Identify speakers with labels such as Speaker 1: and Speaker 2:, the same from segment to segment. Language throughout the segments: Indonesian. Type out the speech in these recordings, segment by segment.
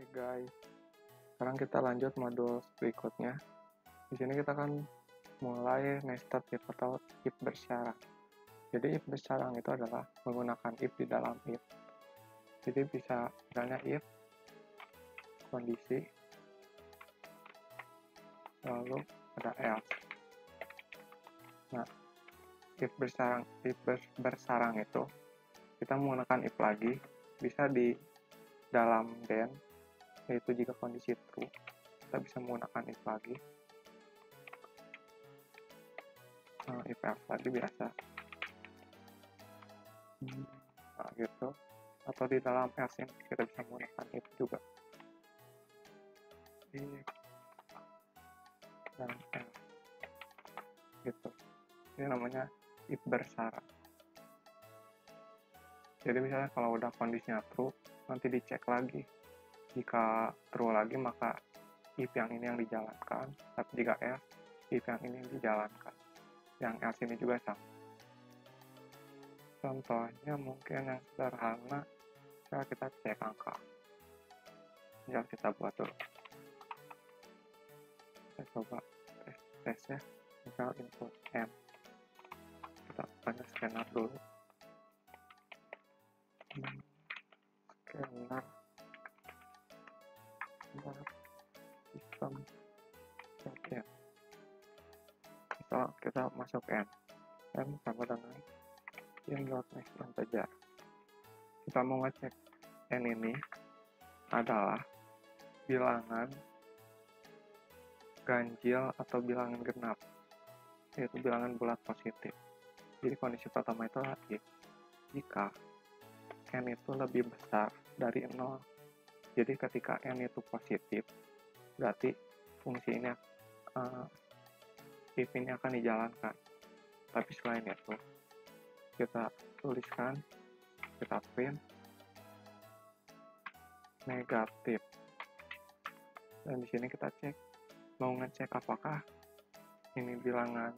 Speaker 1: Oke guys, sekarang kita lanjut modul berikutnya. Di sini kita akan mulai nested if atau if bersarang. Jadi if bersarang itu adalah menggunakan if di dalam if. Jadi bisa misalnya if kondisi lalu ada else. Nah, if bersarang itu kita menggunakan if lagi, bisa di dalam then, yaitu jika kondisi true, kita bisa menggunakan if lagi. If else lagi biasa. Nah, gitu. Atau di dalam else ini kita bisa menggunakan if juga. If dan else. Gitu. Ini namanya if bersarang. Jadi misalnya kalau udah kondisinya true, nanti dicek lagi. Jika true lagi, maka if yang ini yang dijalankan. Tapi jika else, if yang ini yang dijalankan. Yang else ini juga sama. Contohnya mungkin yang sederhana, misal kita cek angka. Misal kita buat dulu. Kita coba tes ya. Misal input M. Kita banyak scanner dulu. Scanner sistem bagian. Misal kita masuk N sama dengan yang next integer. Kita mau ngecek N ini adalah bilangan ganjil atau bilangan genap, yaitu bilangan bulat positif. Jadi kondisi pertama itu adalah if jika N itu lebih besar dari 0. Jadi ketika N itu positif, berarti fungsi ini if ini akan dijalankan. Tapi selain itu, kita tuliskan, kita print negatif. Dan di sini kita cek, mau ngecek apakah ini bilangan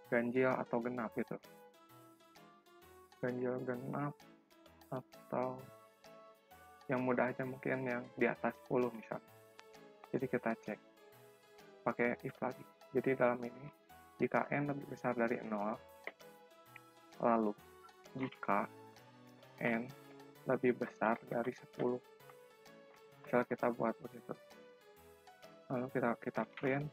Speaker 1: ganjil atau genap gitu. Ganjil genap atau yang mudah aja mungkin yang di atas 10 misalnya. Jadi kita cek pakai if lagi. Jadi dalam ini jika N lebih besar dari 0, lalu jika N lebih besar dari 10, misal kita buat begitu, lalu kita print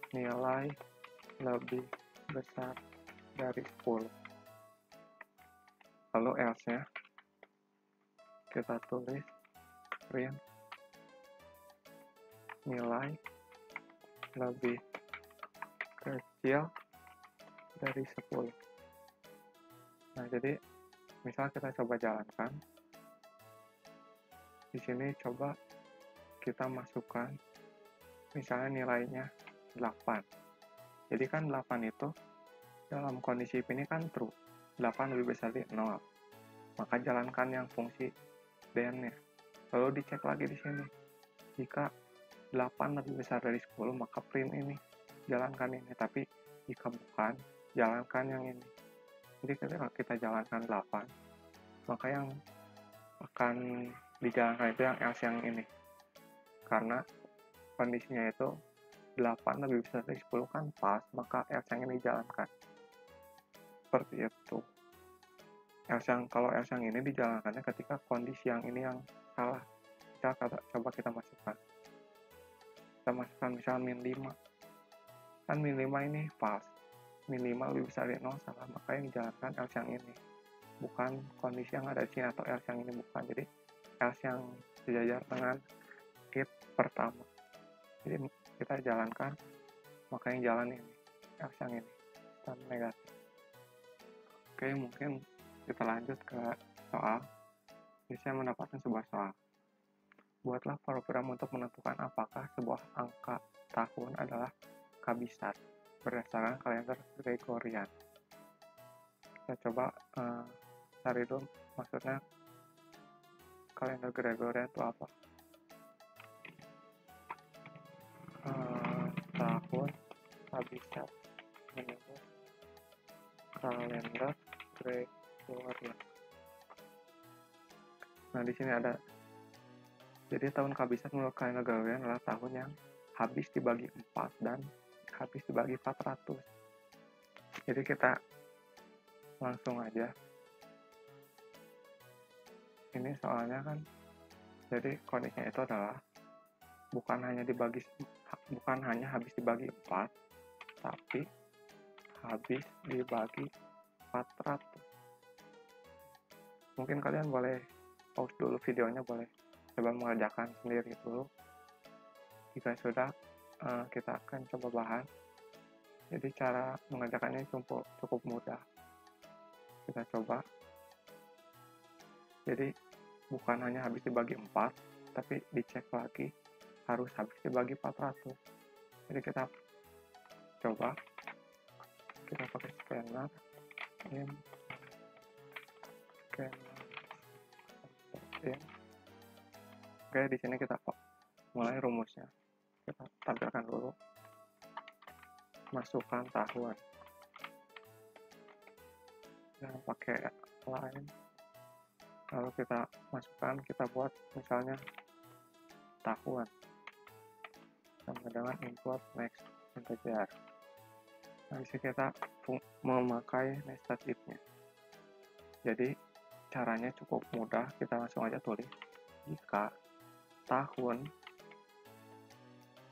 Speaker 1: nilai lebih besar dari 10. Lalu else nya kita tulis print nilai lebih kecil dari 10. Nah, jadi misal kita coba jalankan. Di sini coba kita masukkan misalnya nilainya 8. Jadi kan 8 itu dalam kondisi if ini kan true. 8 lebih besar dari 0. Maka jalankan yang fungsi then-nya. Lalu dicek lagi di sini. Jika 8 lebih besar dari 10, maka print ini. Jalankan ini. Tapi jika bukan, jalankan yang ini. Jadi ketika kita jalankan 8, maka yang akan dijalankan itu yang else yang ini. Karena kondisinya itu 8 lebih besar dari 10 kan pas, maka else yang ini dijalankan. Seperti itu. Kalau else yang ini dijalankannya ketika kondisi yang ini yang salah. Coba kita masukkan. Kita masukkan misal min 5. Kan min 5 ini pas. Min 5 lebih besar dari 0 salah, maka yang dijalankan else yang ini. Bukan kondisi yang ada di sini atau else yang ini bukan. Jadi else yang sejajar dengan if pertama. Jadi kita jalankan, maka yang jalan ini, else yang ini, dan negatif. Oke, mungkin kita lanjut ke soal. Jadi saya mendapatkan sebuah soal. Buatlah program untuk menentukan apakah sebuah angka tahun adalah kabisat berdasarkan kalender Gregorian. Kita coba cari dulu, maksudnya kalender Gregorian itu apa? Tahun kabisat menurut kalender Gregorian. Nah, di sini ada, jadi tahun kehabisan menurut kalender Gregorian adalah tahun yang habis dibagi 4 dan habis dibagi 400. Jadi kita langsung aja. Ini soalnya kan, jadi kondisinya itu adalah bukan hanya habis dibagi 4, tapi habis dibagi 400. Mungkin kalian boleh pause dulu videonya, boleh coba mengerjakan sendiri dulu. Jika sudah, kita akan coba bahas. Jadi cara mengerjakannya cukup mudah. Kita coba. Jadi bukan hanya habis dibagi 4, tapi dicek lagi harus habis dibagi 400. Jadi kita coba, kita pakai scanner, scanner. Oke, di sini kita mulai rumusnya. Kita tampilkan dulu. Masukkan tahun. Jangan pakai lain. Lalu kita masukkan, kita buat misalnya tahun sama dengan input next integer. Nah, di sini kita memakai nested if-nya. Jadi caranya cukup mudah, kita langsung aja tulis. Jika tahun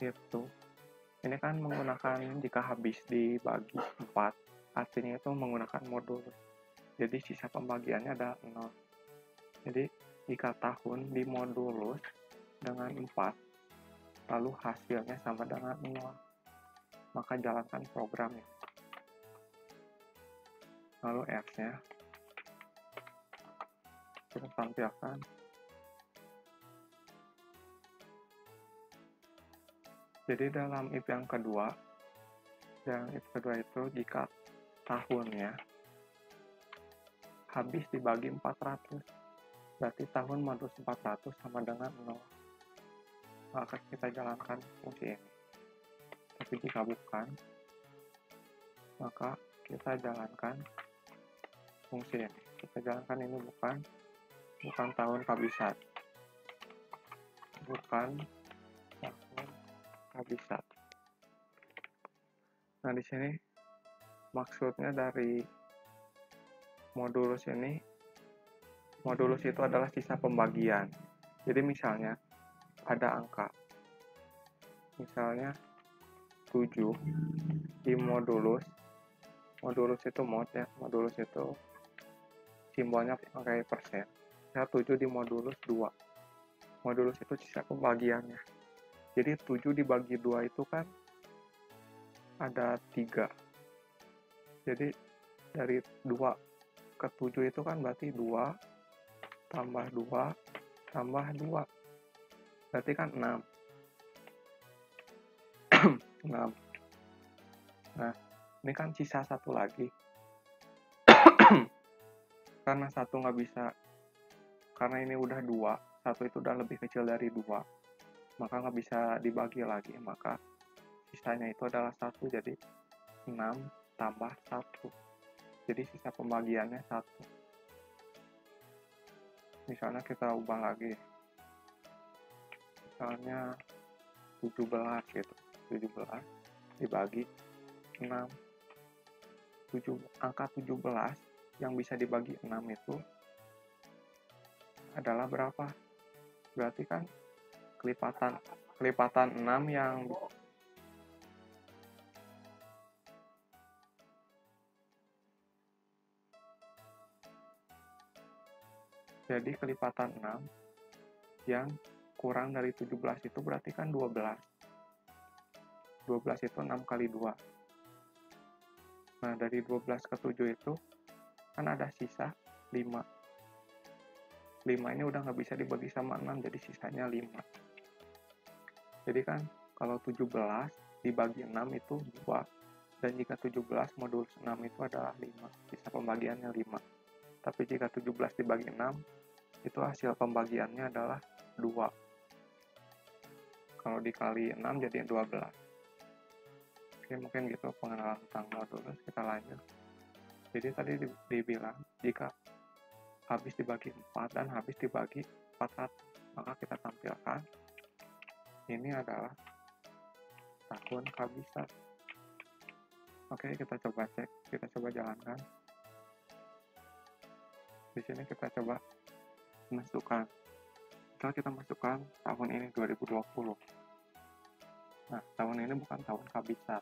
Speaker 1: itu, ini kan menggunakan jika habis dibagi 4, artinya itu menggunakan modulus. Jadi sisa pembagiannya ada 0. Jadi jika tahun dimodulus dengan 4, lalu hasilnya sama dengan 0, maka jalankan programnya. Lalu F-nya kita tampilkan. Jadi dalam if yang kedua, itu jika tahunnya habis dibagi 400, berarti tahun modulus 400 sama dengan 0. Maka kita jalankan fungsi ini. Tapi jika bukan, maka kita jalankan fungsi ini. Kita jalankan ini bukan tahun kehabisan. Bukan tahun kehabisan. Nah, di sini maksudnya dari modulus ini, modulus itu adalah sisa pembagian. Jadi misalnya ada angka, misalnya 7 di modulus itu mod ya, modulus itu simbolnya pakai persen. Ya, 7 di modulus 2. Modulus itu sisa pembagiannya. Jadi 7 dibagi 2 itu kan ada 3. Jadi dari 2 ke 7 itu kan berarti 2 tambah 2 tambah 2. Berarti kan 6. 6. Nah, ini kan sisa satu lagi. Karena satu nggak bisa, karena ini udah 2, satu itu udah lebih kecil dari 2, maka nggak bisa dibagi lagi, maka sisanya itu adalah 1, jadi 6 tambah 1. Jadi sisa pembagiannya 1. Misalnya kita ubah lagi. Misalnya 17 gitu. 17 dibagi 6. Angka 17 yang bisa dibagi 6 itu adalah berapa? Berarti kan kelipatan 6 yang jadi kelipatan 6 yang kurang dari 17 itu berarti kan 12. 12 itu 6 kali 2. Nah, dari 12 ke 7 itu kan ada sisa 5. 5 ini udah nggak bisa dibagi sama 6, jadi sisanya 5. Jadi kan kalau 17 dibagi 6 itu 2, dan jika 17 modulus 6 itu adalah 5, sisa pembagiannya 5. Tapi jika 17 dibagi 6, itu hasil pembagiannya adalah 2. Kalau dikali 6 jadi 12. Oke, mungkin gitu pengenalan tentang modulus. Kita lanjut. Jadi tadi dibilang jika habis dibagi 4 dan habis dibagi 400, maka kita tampilkan ini adalah tahun kehabisan. Oke, kita coba cek, kita coba jalankan. Di sini kita coba masukkan. Setelah kita masukkan tahun ini 2020. Nah, tahun ini bukan tahun kehabisan.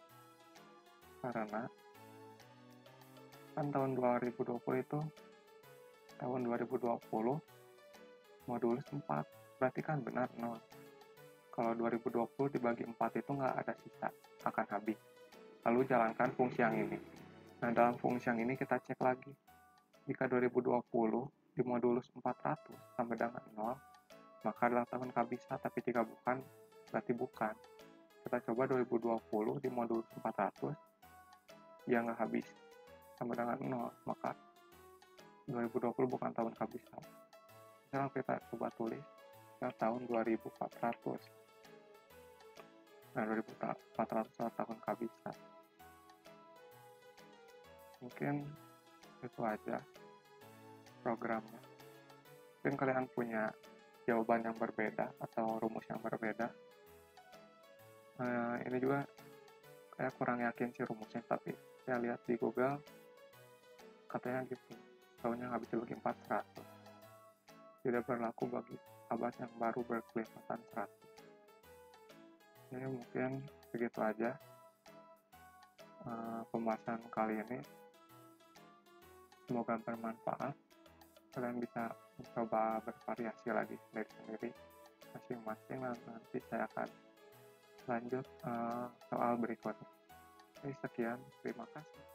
Speaker 1: Karena kan tahun 2020 itu tahun 2020 modulus 4, berarti kan benar 0. Kalau 2020 dibagi 4 itu nggak ada sisa, akan habis. Lalu jalankan fungsi yang ini. Nah, dalam fungsi yang ini kita cek lagi. Jika 2020 dimodulus 400 sampai dengan 0, maka adalah tahun kehabisan, tapi jika bukan, berarti bukan. Kita coba 2020 dimodulus 400, ya nggak habis, sampai dengan 0, maka 2020 bukan tahun kehabisan. Sekarang kita coba tulis ke tahun 2400. Nah, 2400 adalah tahun kehabisan. Mungkin itu aja programnya. Mungkin kalian punya jawaban yang berbeda atau rumus yang berbeda. Ini juga saya kurang yakin sih rumusnya, tapi saya lihat di Google katanya gitu, tahunnya nggak bisa bagi 400, tidak berlaku bagi abad yang baru berkelipatan 100. Jadi mungkin begitu aja pembahasan kali ini, semoga bermanfaat. Kalian bisa mencoba bervariasi lagi sendiri masing-masing, dan nanti saya akan lanjut soal berikutnya. Jadi sekian, terima kasih.